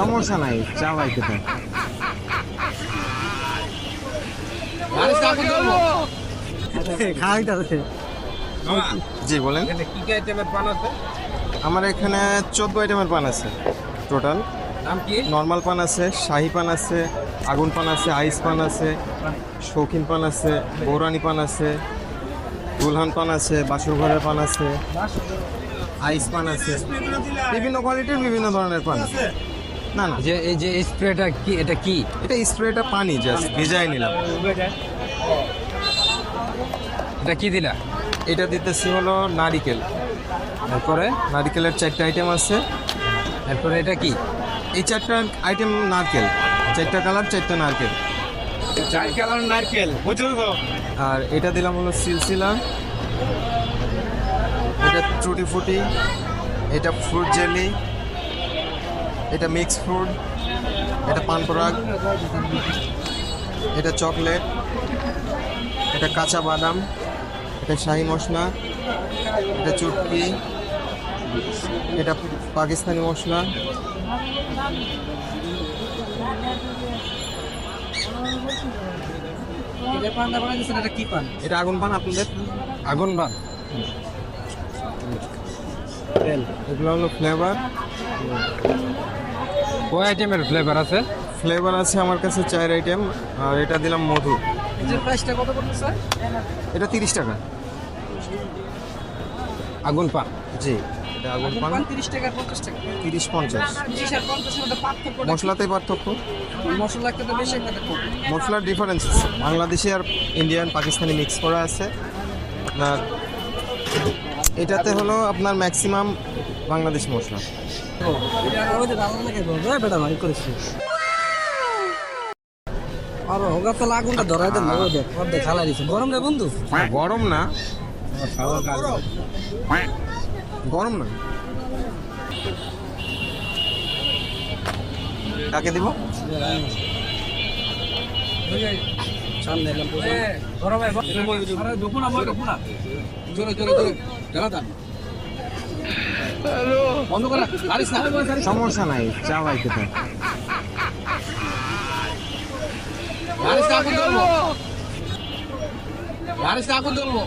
সমস্যা নাই, চা ভাই খেতে জি বলেন। আমার এখানে 14 আইটেমের পান আছে টোটাল। নর্মাল পান আছে, শাহি পান আছে, আগুন পান আছে, আইস পান আছে, শৌখিন পান আছে, বৌরানি পান আছে, দুলহান পান আছে, বাসুর ঘরের পান আছে, আইস পান আছে, বিভিন্ন কোয়ালিটির বিভিন্ন ধরনের পান আছে। না না, যে এই যে স্প্রেটা কি, এটা কি? এটা স্প্রেটা পানি জাস্ট ভিজাই নিলাম। এটা কি দিলা? এটা দিতেছি হলো নারিকেল। তারপরে নারিকেলের 4টা আইটেম আছে। তারপরে এটা কি? এই 4টা আইটেম নারকেল, 4টা কালার, 4টা নারকেল। আর এটা দিলাম হলো সিলসিলা, এটা টুটি ফুটি, এটা ফ্রুট জেলি, এটা মিক্স ফ্রুট, এটা পান পরাগ, এটা চকলেট, এটা কাঁচা বাদাম, এটা শাহি মশলা, এটা চুটকি, এটা পাকিস্তানি মশলা, এটা আগুন পান। আপনাদের আগুন বান। এগুলো হলো ফ্লেভার। কয় আইটেমের ফ্লেভার আছে? ফ্লেভার আছে আমার কাছে 4 আইটেম। আর এটা দিলাম মধু। এটার প্রাইসটা কত পড়ছে স্যার? এটা 30 টাকা। আগুন পান। জি, এটা আগুন পান 30 টাকা 50 টাকা। 30-50। 30 আর 50 এর মধ্যে পার্থক্য? মশলাতেই পার্থক্য। মশলা একটা তো বেশি, একটা তো কম। মশলার ডিফারেন্স আছে, বাংলাদেশি আর ইন্ডিয়ান পাকিস্তানি মিক্স করা আছে। আপনার এটাতে হলো আপনার ম্যাক্সিমাম বাংলাদেশি মশলা। এটা ওই যে রান্না লাগে বলবে বেটা ভাই করেছে। আর হোগা তো আগুনটা ধরাই দেন না, ওই দেখ অর্ধেক খালাই দিছে। গরম রে বন্ধু? গরম না, গরম না। কাকে দিব? সামনে এলাম গরম হয়। আরে দেখুন না, মই দেখুন না। জোরে জোরে জোরে জ্বালা দাও। হ্যালো, বন্ধ করা। গাড়ি সামনে বসে। সমস্যা নাই, চা ভাই খেতে গাড়ি আগুন ধরবো। গাড়ি আগুন ধরবো।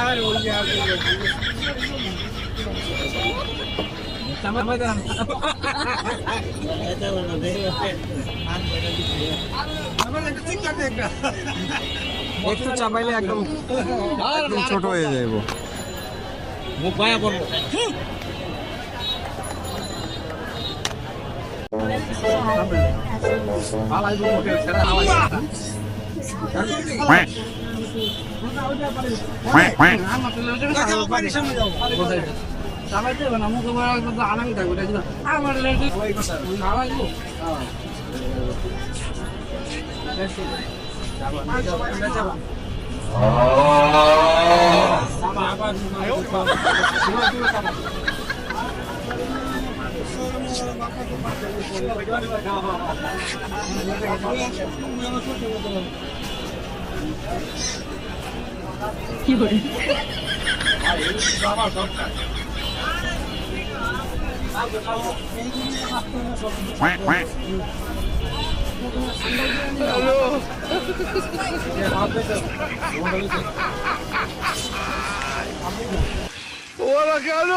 আর ওই যে আগুন। সামনে দাঁড়ান। এটা বলো দেখো। হাত বেটা দিছে। আমার একটা ঠিক আছে একটা। একটু চাপাইলে একদম ছোট হয়ে যাইব। মুখ পায়া পড়বো। আনন্দ থাকবে আমার কি করে ওরা কেন